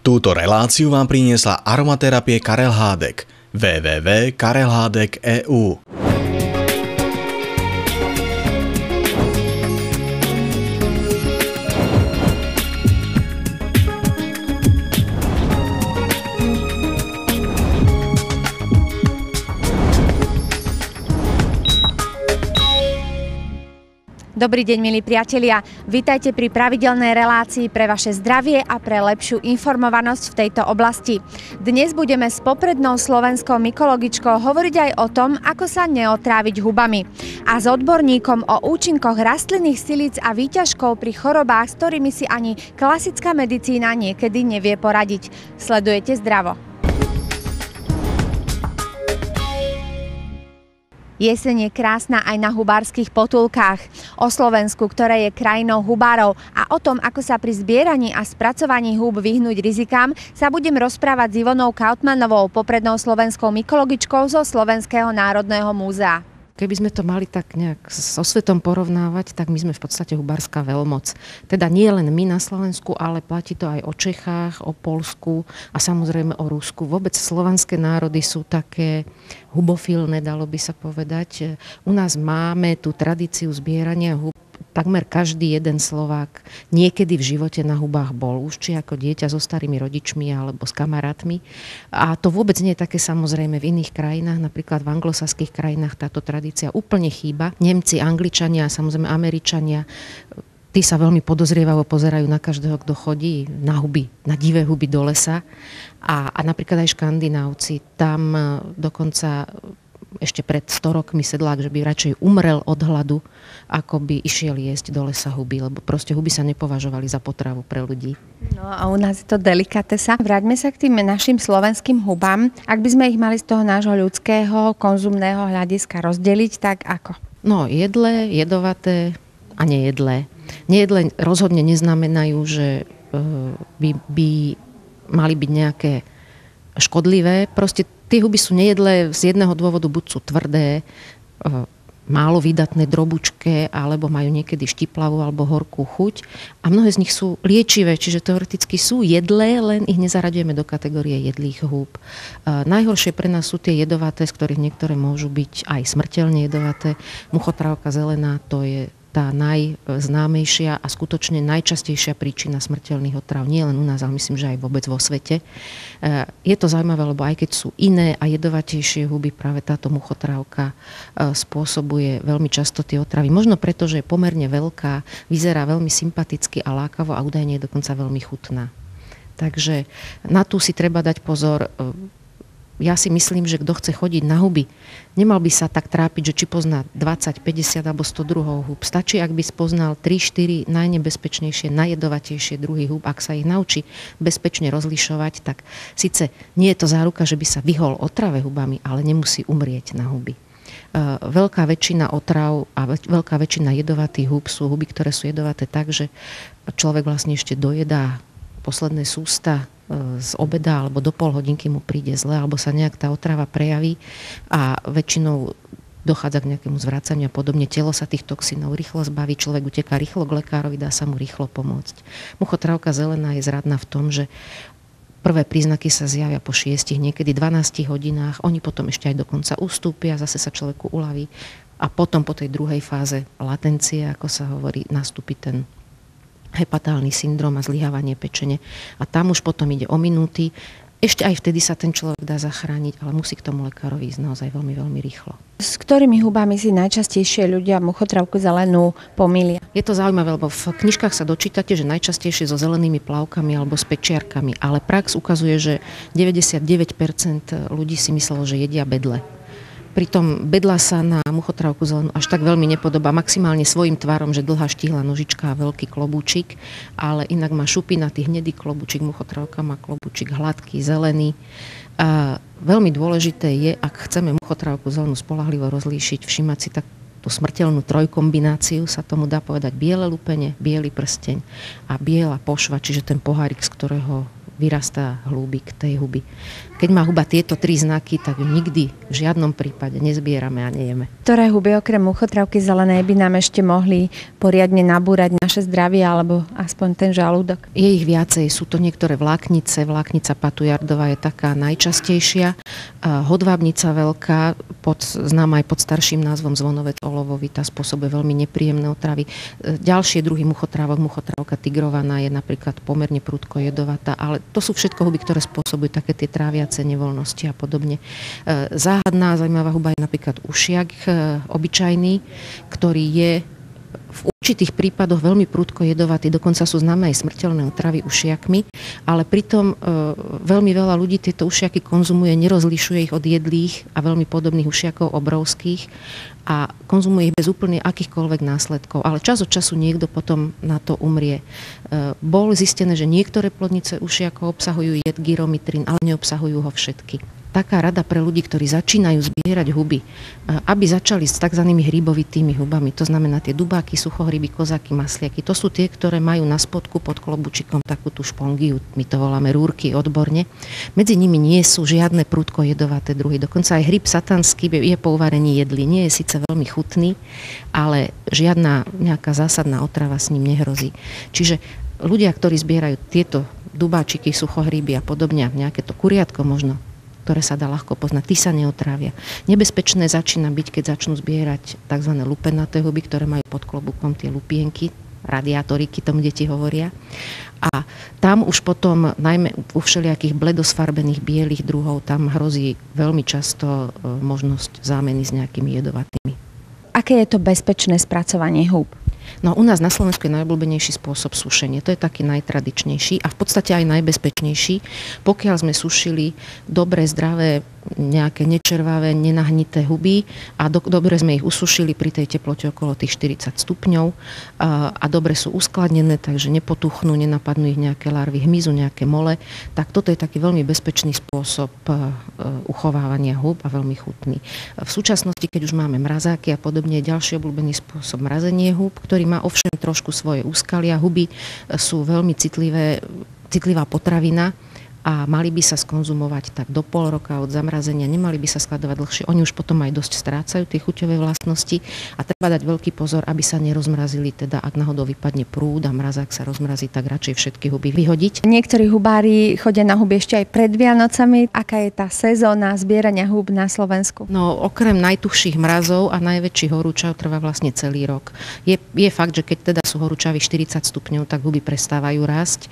Túto reláciu vám priniesla aromaterapie Karel Hádek. www.karelhadek.eu. Dobrý deň, milí priatelia. Vítajte pri pravidelnej relácii pre vaše zdravie a pre lepšiu informovanosť v tejto oblasti. Dnes budeme s poprednou slovenskou mykologičkou hovoriť aj o tom, ako sa neotráviť hubami. A s odborníkom o účinkoch rastlinných silíc a výťažkov pri chorobách, s ktorými si ani klasická medicína niekedy nevie poradiť. Sledujete Zdravo. Jeseň je krásna aj na hubárskych potulkách. O Slovensku, ktoré je krajinou hubárov, a o tom, ako sa pri zbieraní a spracovaní húb vyhnúť rizikám, sa budem rozprávať s Ivonou Kautmanovou, poprednou slovenskou mykologičkou zo Slovenského národného múzea. Keby sme to mali tak nejak so svetom porovnávať, tak my sme v podstate hubárska veľmoc. Teda nie len my na Slovensku, ale platí to aj o Čechách, o Poľsku a samozrejme o Rusku. Vôbec slovanské národy sú také hubofilné, dalo by sa povedať. U nás máme tú tradíciu zbierania húb. Takmer každý jeden Slovák niekedy v živote na hubách bol, už či ako dieťa so starými rodičmi alebo s kamarátmi. A to vôbec nie je také samozrejme v iných krajinách, napríklad v anglosaských krajinách táto tradícia úplne chýba. Nemci, Angličania, samozrejme Američania, tí sa veľmi podozrievavo pozerajú na každého, kto chodí na huby, na divé huby do lesa. A napríklad aj Škandinávci, tam dokonca ešte pred 100 rokmi sedlák, že by radšej umrel od hladu, ako by išiel jesť do lesa huby, lebo proste huby sa nepovažovali za potravu pre ľudí. No a u nás je to delikatesa. Vráťme sa k tým našim slovenským hubám. Ak by sme ich mali z toho nášho ľudského, konzumného hľadiska rozdeliť, tak ako? No, jedlé, jedovaté a nejedlé. Nejedlé rozhodne neznamenajú, že by mali byť nejaké škodlivé. Proste tie huby sú nejedlé z jedného dôvodu, buď sú tvrdé, málo výdatné, drobučké, alebo majú niekedy štiplavú alebo horkú chuť. A mnohé z nich sú liečivé, čiže teoreticky sú jedlé, len ich nezaraďujeme do kategórie jedlých húb. Najhoršie pre nás sú tie jedovaté, z ktorých niektoré môžu byť aj smrteľne jedovaté. Muchotrávka zelená, to je tá najznámejšia a skutočne najčastejšia príčina smrteľných otráv. Nie len u nás, ale myslím, že aj vôbec vo svete. Je to zaujímavé, lebo aj keď sú iné a jedovatejšie huby, práve táto muchotrávka spôsobuje veľmi často tie otravy. Možno preto, že je pomerne veľká, vyzerá veľmi sympaticky a lákavo a údajne je dokonca veľmi chutná. Takže na tú si treba dať pozor. Ja si myslím, že kto chce chodiť na huby, nemal by sa tak trápiť, že či pozná 20, 50 alebo 100 druhov húb. Stačí, ak by spoznal 3-4 najnebezpečnejšie, najjedovatejšie druhy húb. Ak sa ich naučí bezpečne rozlišovať, tak síce nie je to záruka, že by sa vyhol otrave hubami, ale nemusí umrieť na huby. Veľká väčšina otrav a veľká väčšina jedovatých húb sú huby, ktoré sú jedovaté tak, že človek vlastne ešte dojedá posledné sústa z obeda alebo do pol hodinky mu príde zle, alebo sa nejak tá otrava prejaví a väčšinou dochádza k nejakému zvracaniu a podobne. Telo sa tých toxínov rýchlo zbaví, človek uteká rýchlo k lekárovi, dá sa mu rýchlo pomôcť. Muchotrávka zelená je zradná v tom, že prvé príznaky sa zjavia po 6, niekedy 12 hodinách, oni potom ešte aj dokonca ustúpia, zase sa človeku uľaví a potom po tej druhej fáze latencie, ako sa hovorí, nastúpi ten hepatálny syndrom a zlyhávanie pečene. A tam už potom ide o minúty. Ešte aj vtedy sa ten človek dá zachrániť, ale musí k tomu lekárovi ísť naozaj veľmi, veľmi rýchlo. S ktorými hubami si najčastejšie ľudia muchotrávku zelenú pomýlia? Je to zaujímavé, lebo v knižkách sa dočítate, že najčastejšie so zelenými plavkami alebo s pečiarkami, ale prax ukazuje, že 99% ľudí si myslelo, že jedia bedle. Pritom bedla sa na muchotrávku zelenú až tak veľmi nepodobá, maximálne svojím tvarom, že dlhá štíhla nožička a veľký klobúčik, ale inak má šupinatý hnedý klobúčik, muchotrávka má klobúčik hladký, zelený. A veľmi dôležité je, ak chceme muchotrávku zelenú spoľahlivo rozlíšiť, všimať si tak tú smrteľnú trojkombináciu, sa tomu dá povedať biele lupene, biely prsteň a biela pošva, čiže ten pohárik, z ktorého vyrastá hlúbik tej huby. Keď má huba tieto 3 znaky, tak ju nikdy v žiadnom prípade nezbierame a nejeme. Ktoré huby okrem muchotravky zelenej by nám ešte mohli poriadne nabúrať naše zdravie alebo aspoň ten žalúdok? Je ich viacej, sú to niektoré vláknice. Vláknica patujardová je taká najčastejšia. Hodvábnica veľká, známa aj pod starším názvom zvonovec olovový, tá spôsobuje veľmi nepríjemné otravy. Ďalšie druhy muchotrávok, muchotrávka tigrovaná je napríklad pomerne prudko jedovatá, ale to sú všetko huby, ktoré spôsobujú také tie tráviace nevoľnosti a podobne. Záhadná, zaujímavá huba je napríklad ušiak obyčajný, ktorý je v určitých prípadoch veľmi prudko jedovatý, dokonca sú známe aj smrteľné otravy ušiakmi, ale pritom veľmi veľa ľudí tieto ušiaky konzumuje, nerozlišuje ich od jedlých a veľmi podobných ušiakov obrovských a konzumuje ich bez úplne akýchkoľvek následkov. Ale čas od času niekto potom na to umrie. Bolo zistené, že niektoré plodnice ušiakov obsahujú jed gyromitrín, ale neobsahujú ho všetky. Taká rada pre ľudí, ktorí začínajú zbierať huby, aby začali s tzv. Hrybovitými hubami. To znamená tie dubáky, suchohryby, kozáky, masliaky. To sú tie, ktoré majú na spodku pod klobučikom takú tú špongiu, my to voláme rúrky odborne. Medzi nimi nie sú žiadne prudko jedovaté druhy. Dokonca aj hryb satanský je po uvarení jedlý. Nie je síce veľmi chutný, ale žiadna nejaká zásadná otrava s ním nehrozí. Čiže ľudia, ktorí zbierajú tieto dubáčiky, suchohryby a podobne, nejaké to kuriatko možno, ktoré sa dá ľahko poznať, tí sa neotrávia. Nebezpečné začína byť, keď začnú zbierať tzv. Lupenaté huby, ktoré majú pod klobúkom tie lupienky, radiátoriky, tomu deti hovoria. A tam už potom, najmä u všelijakých bledosfarbených bielých druhov, tam hrozí veľmi často možnosť zámeny s nejakými jedovatými. Aké je to bezpečné spracovanie húb? No u nás na Slovensku je najobľúbenejší spôsob sušenia. To je taký najtradičnejší a v podstate aj najbezpečnejší. Pokiaľ sme sušili dobré, zdravé, nejaké nečervavé, nenahnité huby a dobre sme ich usušili pri tej teplote okolo tých 40 stupňov a dobre sú uskladnené, takže nepotuchnú, nenapadnú ich nejaké larvy hmyzu, nejaké mole, tak toto je taký veľmi bezpečný spôsob uchovávania húb a veľmi chutný. V súčasnosti, keď už máme mrazáky a podobne, je ďalší obľúbený spôsob mrazenie húb, ktorý má ovšem trošku svoje úskalia. Huby sú veľmi citlivá potravina a mali by sa skonzumovať tak do pol roka od zamrazenia, nemali by sa skladovať dlhšie. Oni už potom aj dosť strácajú tie chuťové vlastnosti a treba dať veľký pozor, aby sa nerozmrazili, teda ak náhodou vypadne prúd a mrazák sa rozmrazí, tak radšej všetky huby vyhodiť. Niektorí hubári chodia na huby ešte aj pred Vianocami. Aká je tá sezóna zbierania húb na Slovensku? No, okrem najtuchších mrazov a najväčších horúčav trvá vlastne celý rok. Je fakt, že keď teda sú horúčavy 40 stupňov, tak huby prestávajú rásť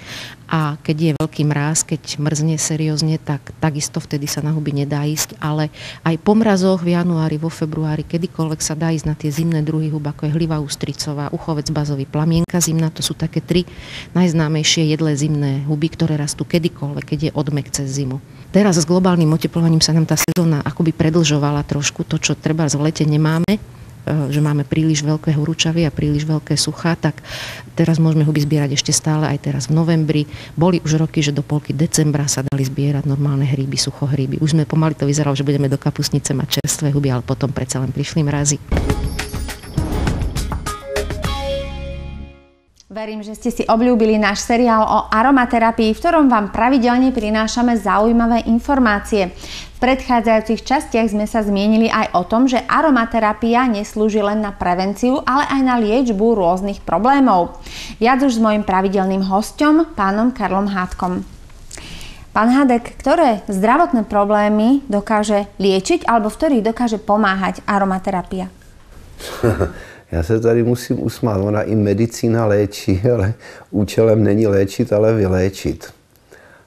a keď je veľký mráz, keď mrzne seriózne, tak takisto vtedy sa na huby nedá ísť, ale aj po mrazoch v januári, vo februári, kedykoľvek sa dá ísť na tie zimné druhy hub, ako je hliva ústricová, uchovec bazový, plamienka zimná, to sú také 3 najznámejšie jedlé zimné huby, ktoré rastú kedykoľvek, keď je odmek cez zimu. Teraz s globálnym oteplovaním sa nám tá sezóna akoby predlžovala trošku, to, čo treba v lete nemáme, že máme príliš veľké horúčavy a príliš veľké suchá, tak teraz môžeme huby zbierať ešte stále aj teraz v novembri. Boli už roky, že do polky decembra sa dali zbierať normálne hríby, suchohríby. Už sme pomaly to vyzeralo, že budeme do kapustnice mať čerstvé huby, ale potom predsa len prišli mrazy. Verím, že ste si obľúbili náš seriál o aromaterapii, v ktorom vám pravidelne prinášame zaujímavé informácie. V predchádzajúcich častiach sme sa zmienili aj o tom, že aromaterapia neslúži len na prevenciu, ale aj na liečbu rôznych problémov. Viac už s mojím pravidelným hosťom, pánom Karlom Hádkom. Pán Hádek, ktoré zdravotné problémy dokáže liečiť alebo v ktorých dokáže pomáhať aromaterapia? Já se tady musím usmát, ona i medicína léčí, ale účelem není léčit, ale vyléčit.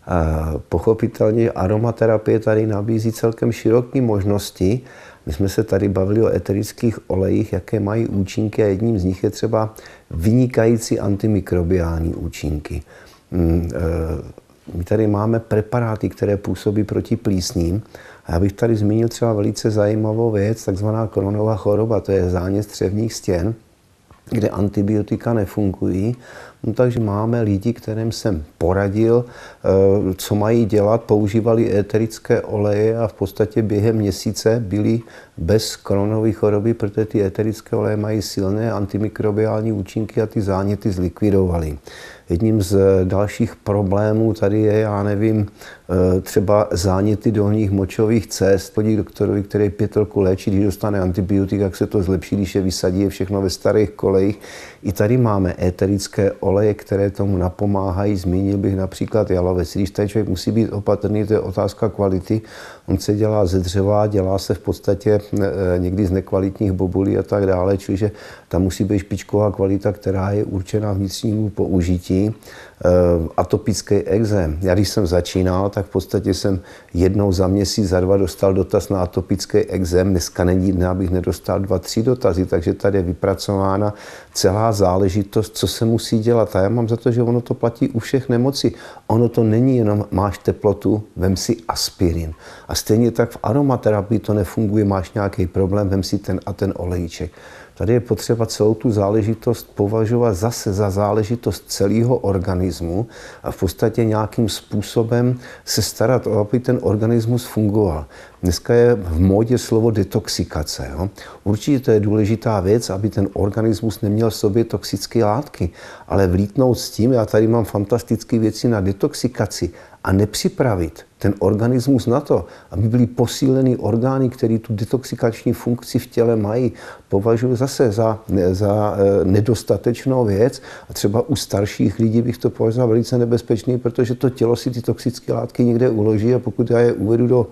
A pochopitelně aromaterapie tady nabízí celkem široké možnosti. My jsme se tady bavili o eterických olejích, jaké mají účinky a jedním z nich je třeba vynikající antimikrobiální účinky. My tady máme preparáty, které působí proti plísním. A já bych tady zmínil třeba velice zajímavou věc, takzvaná Crohnova choroba, to je zánět střevních stěn, kde antibiotika nefungují. No, takže máme lidi, kterým jsem poradil, co mají dělat, používali éterické oleje a v podstatě během měsíce byli bez koronové choroby, protože ty éterické oleje mají silné antimikrobiální účinky a ty záněty zlikvidovali. Jedním z dalších problémů tady je, já nevím, třeba záněty dolních močových cest. Chodí k doktorovi, který 5 roků léčí, když dostane antibiotik, jak se to zlepší, když je vysadí, je všechno ve starých kolejích. I tady máme éterické oleje, které tomu napomáhají. Zmínil bych například jalovec. Když tady člověk musí být opatrný, to je otázka kvality. On se dělá ze dřeva, dělá se v podstatě někdy z nekvalitních bobulí a tak dále, čili tam musí být špičková kvalita, která je určena vnitřnímu použití. Atopický ekzém. Já když jsem začínal, tak v podstatě jsem jednou za měsíc, za 2 dostal dotaz na atopický ekzém. Dneska není dne, abych nedostal 2-3 dotazy, takže tady je vypracována celá záležitost, co se musí dělat. A já mám za to, že ono to platí u všech nemocí. Ono to není jenom máš teplotu, vem si aspirin. A stejně tak v aromaterapii to nefunguje, máš nějaký problém, vem si ten a ten olejček. Tady je potřeba celou tu záležitost považovat zase za záležitost celého organismu a v podstatě nějakým způsobem se starat, aby ten organismus fungoval. Dneska je v módě slovo detoxikace. Jo? Určitě to je důležitá věc, aby ten organismus neměl v sobě toxické látky, ale vlítnout s tím, já tady mám fantastické věci na detoxikaci, a nepřipravit ten organismus na to, aby byly posíleny orgány, které tu detoxikační funkci v těle mají, považuji zase za nedostatečnou věc. A třeba u starších lidí bych to považoval velice nebezpečný, protože to tělo si ty toxické látky někde uloží a pokud já je uvedu do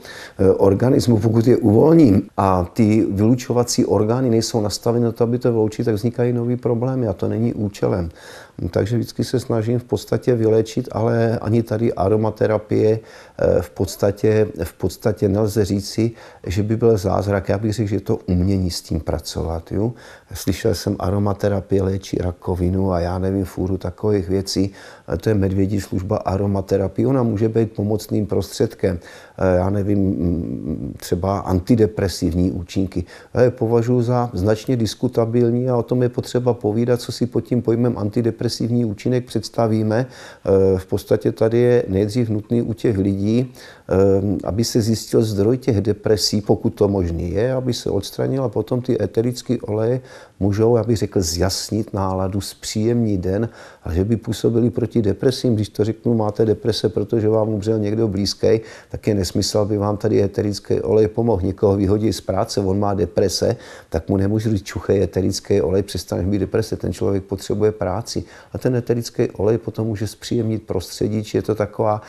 organismu, pokud je uvolním a ty vylučovací orgány nejsou nastaveny na to, aby to vyloučit, tak vznikají nový problémy a to není účelem. Takže vždycky se snažím v podstatě vyléčit, ale ani tady aromaterapie v podstatě nelze říci, že by byl zázrak. Já bych řekl, že je to umění s tím pracovat. Jo? Slyšel jsem, aromaterapie léčí rakovinu a já nevím, fůru takových věcí. To je medvědí služba aromaterapie. Ona může být pomocným prostředkem. Já nevím, třeba antidepresivní účinky. Já je považuji za značně diskutabilní a o tom je potřeba povídat, co si pod tím pojmem antidepresivní účinek představíme. V podstatě tady je nejdřív nutný u těch lidí, aby se zjistil zdroj těch depresí, pokud to možný je, aby se odstranil a potom ty eterické oleje můžou, já bych řekl, zjasnit náladu, zpříjemnit den, a že by působili proti depresím. Když to řeknu, máte deprese, protože vám umřel někdo blízký, tak je nesmysl, aby vám tady eterický olej pomohl. Někoho vyhodí z práce, on má deprese, tak mu nemůžu říct, čuchej eterický olej, přestaneš být deprese, ten člověk potřebuje práci. A ten eterický olej potom může zpříjemnit prostředí, či je to taková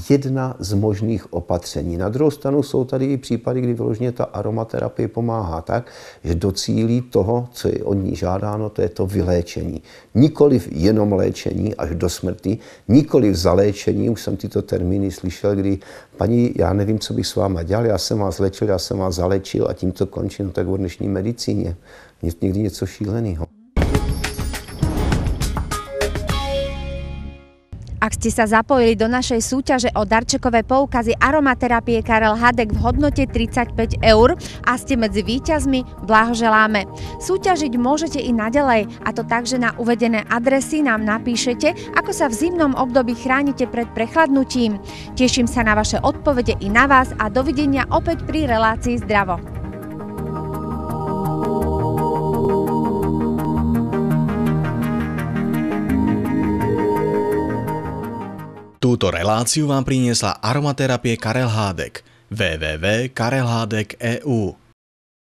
jedna z možných opatření. Na druhou stranu jsou tady i případy, kdy vyloženě ta aromaterapie pomáhá tak, že docílí toho, co je od ní žádáno, to je to vyléčení. Nikoliv jenom léčení až do smrti, nikoliv zaléčení, už jsem tyto termíny slyšel, kdy paní, já nevím, co bych s váma dělal, já jsem vás léčil, já jsem vás zalečil a tím to končí, no tak o dnešní medicíně. Někdy něco šíleného. Ak ste sa zapojili do našej súťaže o darčekové poukazy aromaterapie Karel Hadek v hodnote 35 € a ste medzi víťazmi, blahoželáme. Súťažiť môžete i naďalej, a to tak, že na uvedené adresy nám napíšete, ako sa v zimnom období chránite pred prechladnutím. Teším sa na vaše odpovede i na vás a dovidenia opäť pri relácii Zdravo. Túto reláciu vám priniesla aromaterapie Karel Hádek. www.karelhadek.eu